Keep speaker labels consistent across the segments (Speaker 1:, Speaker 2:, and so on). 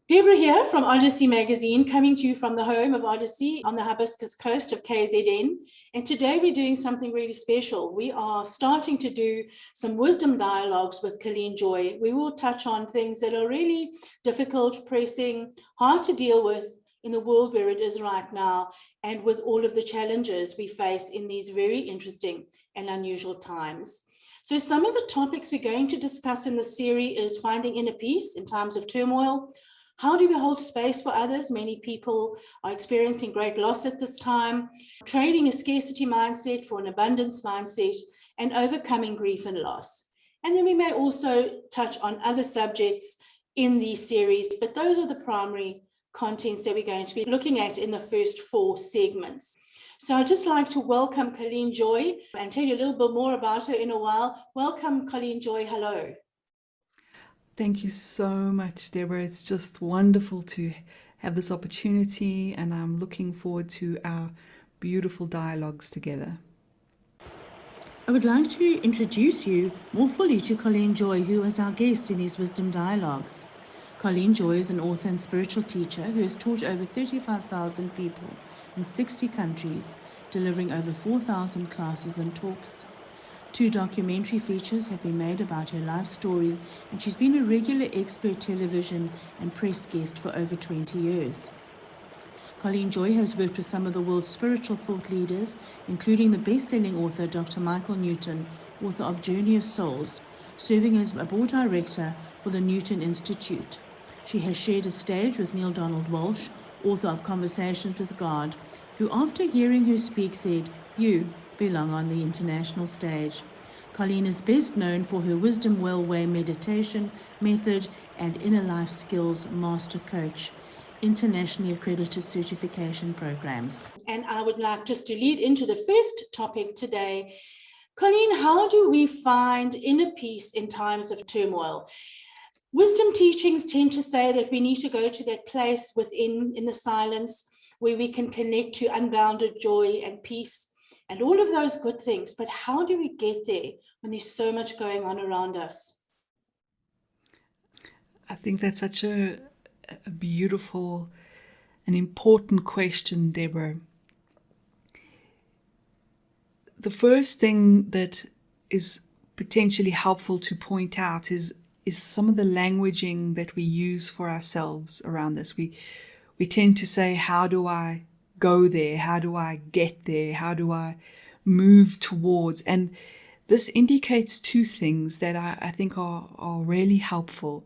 Speaker 1: Deborah here from Odyssey Magazine, coming to you from the home of Odyssey on the Hibiscus coast of KZN. And today we're doing something really special. We are starting to do some wisdom dialogues with Colleen Joy. We will touch on things that are really difficult, pressing, hard to deal with in the world where it is right now, and with all of the challenges we face in these very interesting and unusual times. So some of the topics we're going to discuss in this series is finding inner peace in times of turmoil. How do we hold space for others? Many people are experiencing great loss at this time. Trading a scarcity mindset for an abundance mindset, and overcoming grief and loss. And then we may also touch on other subjects in these series, but those are the primary contents that we're going to be looking at in the first 4 segments. So I'd just like to welcome Colleen Joy and tell you a little bit more about her in a while. Welcome, Colleen Joy. Hello.
Speaker 2: Thank you so much, Deborah. It's just wonderful to have this opportunity, and I'm looking forward to our beautiful dialogues together.
Speaker 1: I would like to introduce you more fully to Colleen Joy, who is our guest in these Wisdom Dialogues. Colleen Joy is an author and spiritual teacher who has taught over 35,000 people in 60 countries, delivering over 4,000 classes and talks. 2 documentary features have been made about her life story, and she's been a regular expert television and press guest for over 20 years. Colleen Joy has worked with some of the world's spiritual thought leaders, including the best-selling author Dr. Michael Newton, author of Journey of Souls, serving as a board director for the Newton Institute. She has shared a stage with Neil Donald Walsh, author of Conversations with God, who after hearing her speak said, "You belong on the international stage." Colleen is best known for her wisdomwellway meditation method and InnerLifeSkills Master Coach, internationally accredited certification programs. And I would like just to lead into the first topic today. Colleen, how do we find inner peace in times of turmoil? Wisdom teachings tend to say that we need to go to that place within, in the silence, where we can connect to unbounded joy and peace and all of those good things. But how do we get there when there's so much going on around us?
Speaker 2: I think that's such a beautiful and important question, Deborah. The first thing that is potentially helpful to point out is some of the languaging that we use for ourselves around this. We tend to say, how do I go there? How do I get there? How do I move towards? And this indicates 2 things that I think are really helpful.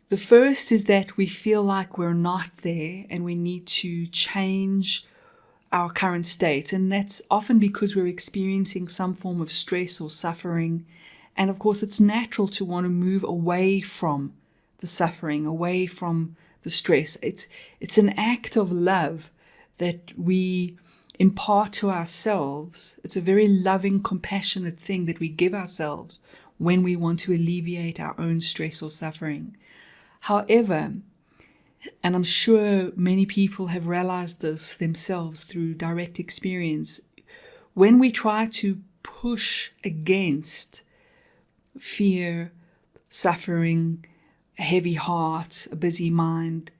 Speaker 2: The first is that we feel like we're not there and we need to change our current state. And that's often because we're experiencing some form of stress or suffering. And of course, it's natural to want to move away from the suffering, away from the stress. It's an act of love that we impart to ourselves. It's a very loving, compassionate thing that we give ourselves when we want to alleviate our own stress or suffering. However, and I'm sure many people have realized this themselves through direct experience, when we try to push against fear, suffering, a heavy heart, a busy mind,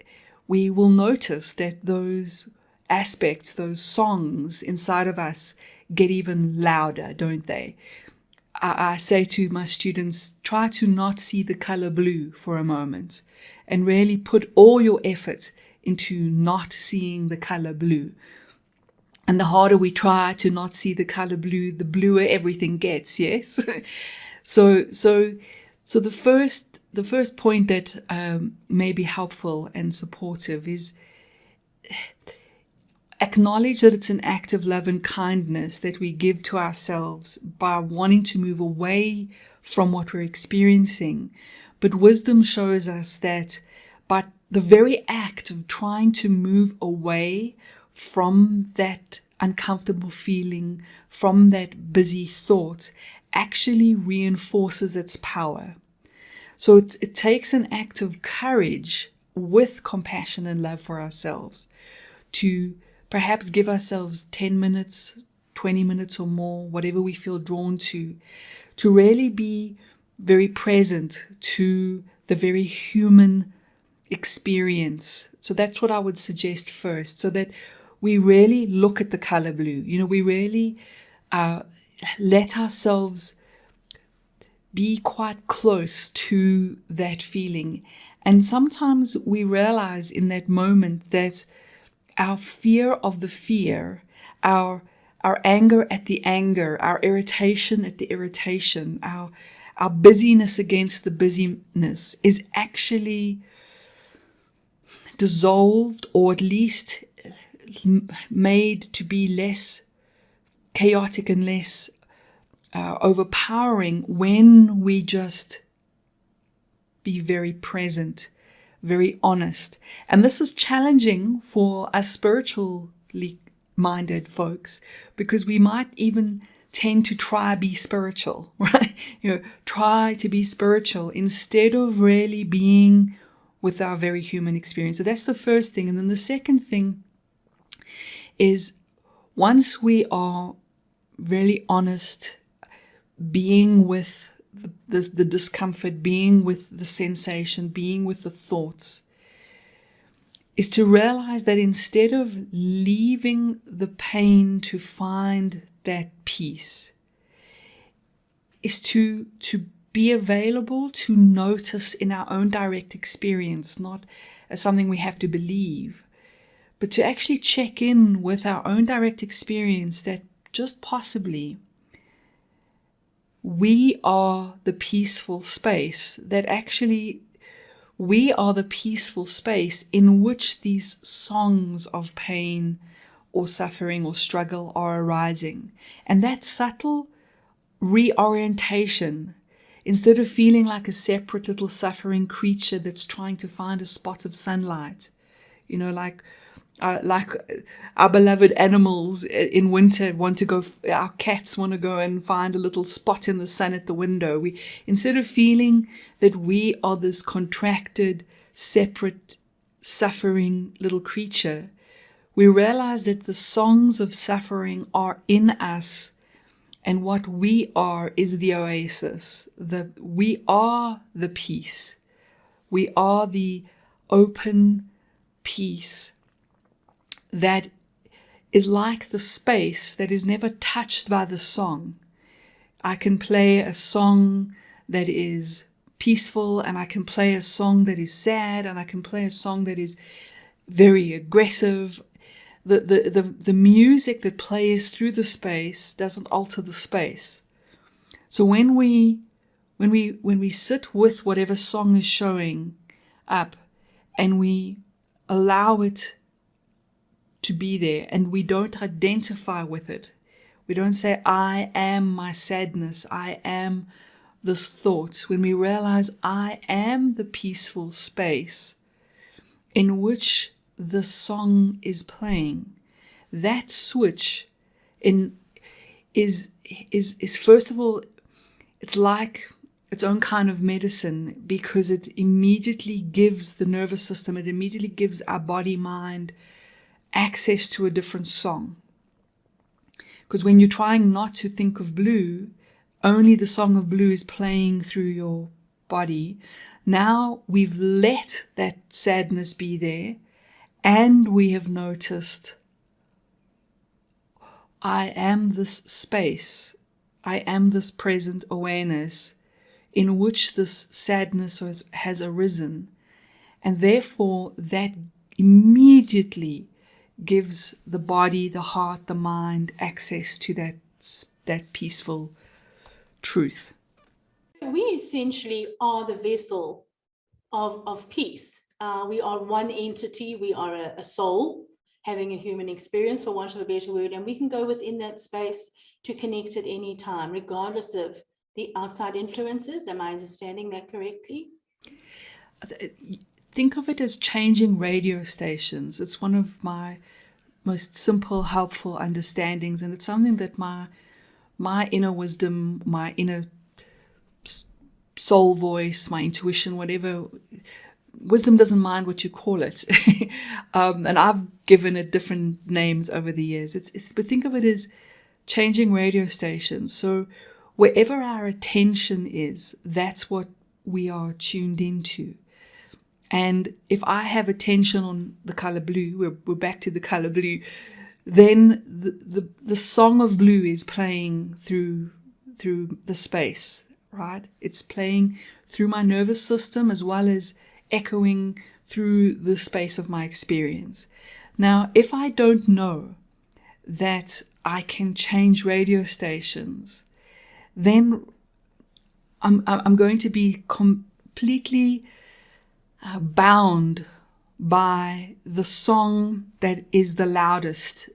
Speaker 2: we will notice that those aspects, those songs inside of us get even louder, don't they? I say to my students, try to not see the color blue for a moment and really put all your effort into not seeing the color blue. And the harder we try to not see the color blue, the bluer everything gets, yes? So the first point that may be helpful and supportive is acknowledge that it's an act of love and kindness that we give to ourselves by wanting to move away from what we're experiencing. But wisdom shows us that by the very act of trying to move away from that uncomfortable feeling, from that busy thought, actually reinforces its power. So it takes an act of courage with compassion and love for ourselves to perhaps give ourselves 10 minutes, 20 minutes or more, whatever we feel drawn to really be very present to the very human experience. So that's what I would suggest first, so that we really look at the color blue. We really let ourselves be quite close to that feeling. And sometimes we realize in that moment that our fear of the fear, our anger at the anger, our irritation at the irritation, our busyness against the busyness is actually dissolved, or at least made to be less chaotic and less overpowering when we just be very present, very honest. And this is challenging for us spiritually minded folks, because we might even tend to try be spiritual, right? Try to be spiritual instead of really being with our very human experience. So that's the first thing. And then the second thing is, once we are really honest, being with the discomfort, being with the sensation, being with the thoughts, is to realize that instead of leaving the pain to find that peace, is to be available to notice in our own direct experience, not as something we have to believe, but to actually check in with our own direct experience that just possibly we are the peaceful space, that actually we are the peaceful space in which these songs of pain or suffering or struggle are arising. And that subtle reorientation, instead of feeling like a separate little suffering creature that's trying to find a spot of sunlight, like our beloved animals in winter want to go, our cats want to go and find a little spot in the sun at the window. Instead of feeling that we are this contracted, separate, suffering little creature, we realize that the songs of suffering are in us, and what we are is the oasis. We are the peace. We are the open peace that is like the space that is never touched by the song. I can play a song that is peaceful, and I can play a song that is sad, and I can play a song that is very aggressive. The music that plays through the space doesn't alter the space. So when we sit with whatever song is showing up, and we allow it to be there, and we don't identify with it. We don't say, I am my sadness, I am this thought. When we realize I am the peaceful space in which the song is playing, that switch is first of all, it's like its own kind of medicine, because it immediately gives the nervous system, it immediately gives our body, mind, access to a different song. Because when you're trying not to think of blue, only the song of blue is playing through your body. Now we've let that sadness be there, and we have noticed, I am this space, I am this present awareness in which this sadness has arisen, and therefore that immediately gives the body, the heart, the mind access to that peaceful truth.
Speaker 1: We essentially are the vessel of peace. We are one entity. We are a soul having a human experience, for want of a better word, and we can go within that space to connect at any time, regardless of the outside influences. Am I understanding that correctly?
Speaker 2: Think of it as changing radio stations. It's one of my most simple, helpful understandings, and it's something that my inner wisdom, my inner soul voice, my intuition, whatever, wisdom doesn't mind what you call it. And I've given it different names over the years. But think of it as changing radio stations. So wherever our attention is, that's what we are tuned into. And if I have attention on the color blue, we're back to the color blue, then the song of blue is playing through the space, right? It's playing through my nervous system as well as echoing through the space of my experience. Now, if I don't know that I can change radio stations, then I'm going to be completely bound by the song that is the loudest.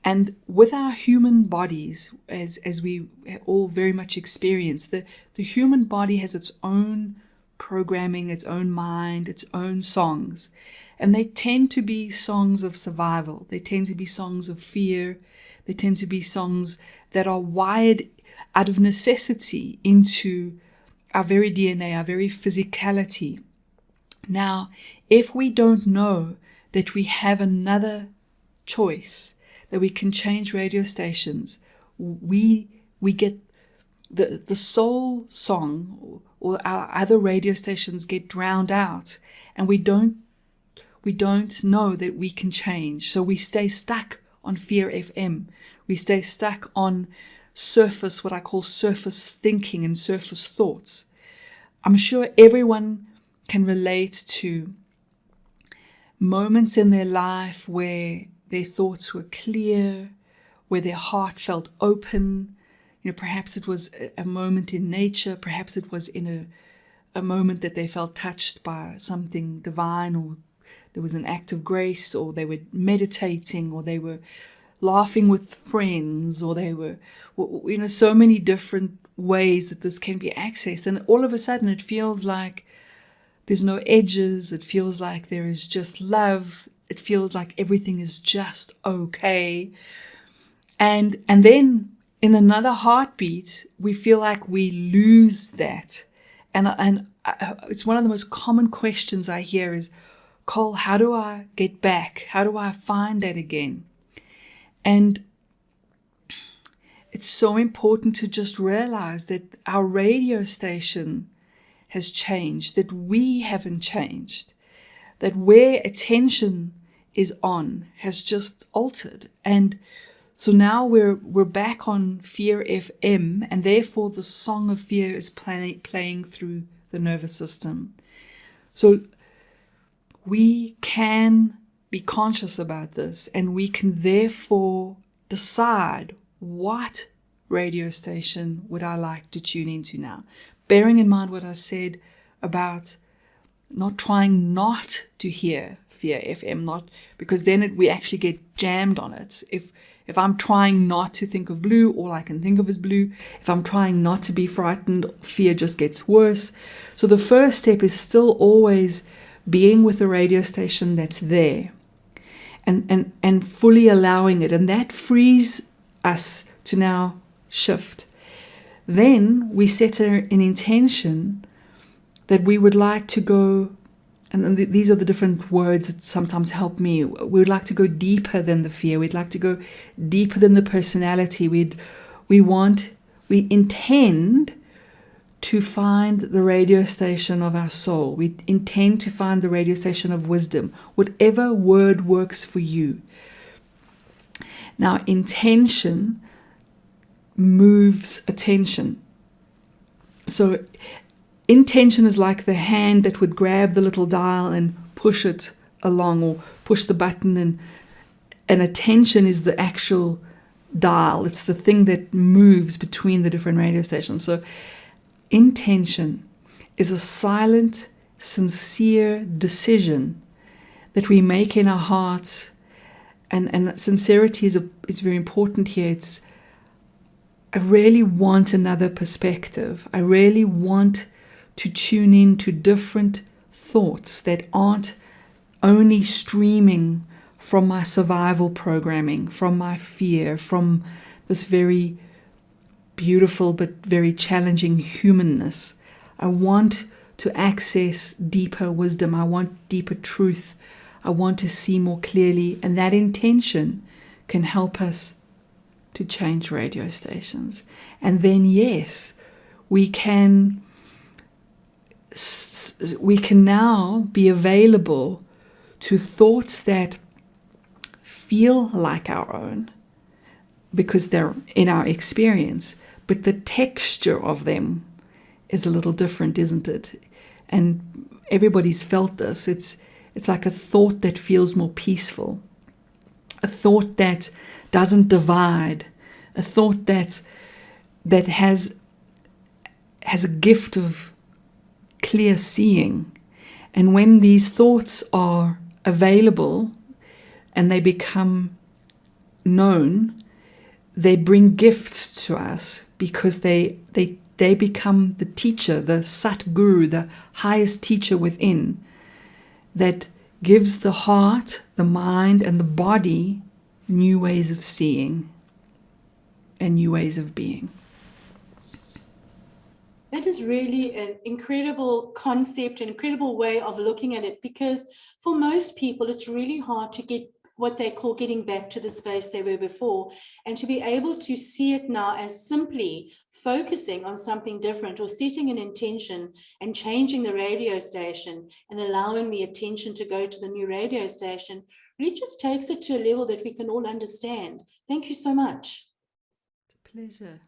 Speaker 2: And with our human bodies, as we all very much experience, the human body has its own programming, its own mind, its own songs. And they tend to be songs of survival. They tend to be songs of fear. They tend to be songs that are wired out of necessity into our very DNA, our very physicality. Now, if we don't know that we have another choice, that we can change radio stations, we get the soul song or our other radio stations get drowned out, and we don't know that we can change. So we stay stuck on Fear FM. We stay stuck on surface, what I call surface thinking and surface thoughts. I'm sure everyone can relate to moments in their life where their thoughts were clear, where their heart felt open. Perhaps it was a moment in nature, perhaps it was in a moment that they felt touched by something divine, or there was an act of grace, or they were meditating, or they were laughing with friends, or they were, so many different ways that this can be accessed. And all of a sudden it feels like there's no edges. It feels like there is just love. It feels like everything is just okay. And then in another heartbeat, we feel like we lose that. And it's one of the most common questions I hear is, Cole, how do I get back? How do I find that again? And it's so important to just realize that our radio station has changed, that we haven't changed, that where attention is on has just altered. And so now we're back on Fear FM, and therefore the song of fear is playing through the nervous system. So we can be conscious about this, and we can therefore decide what radio station would I like to tune into now. Bearing in mind what I said about not trying not to hear Fear FM, not because then we actually get jammed on it. If I'm trying not to think of blue, all I can think of is blue. If I'm trying not to be frightened, fear just gets worse. So the first step is still always being with the radio station that's there and fully allowing it. And that frees us to now shift. Then we set an intention that we would like to go, and these are the different words that sometimes help me. We would like to go deeper than the fear. We'd like to go deeper than the personality. We intend to find the radio station of our soul. We intend to find the radio station of wisdom, whatever word works for you. Now, intention moves attention. So intention is like the hand that would grab the little dial and push it along, or push the button, and attention is the actual dial. It's the thing that moves between the different radio stations. So intention is a silent, sincere decision that we make in our hearts, and sincerity is very important here. It's, I really want another perspective. I really want to tune in to different thoughts that aren't only streaming from my survival programming, from my fear, from this very beautiful but very challenging humanness. I want to access deeper wisdom. I want deeper truth. I want to see more clearly, and that intention can help us to change radio stations. And then, yes, we can we can now be available to thoughts that feel like our own because they're in our experience, but the texture of them is a little different, isn't it? And everybody's felt this. It's like a thought that feels more peaceful, a thought that doesn't divide, a thought that has a gift of clear seeing. And when these thoughts are available and they become known, they bring gifts to us because they become the teacher, the Sat Guru, the highest teacher within, that gives the heart, the mind, and the body new ways of seeing and new ways of being.
Speaker 1: That is really an incredible concept, an incredible way of looking at it, because for most people, it's really hard to get what they call getting back to the space they were before, and to be able to see it now as simply focusing on something different or setting an intention and changing the radio station and allowing the attention to go to the new radio station really just takes it to a level that we can all understand. Thank you so much.
Speaker 2: It's a pleasure.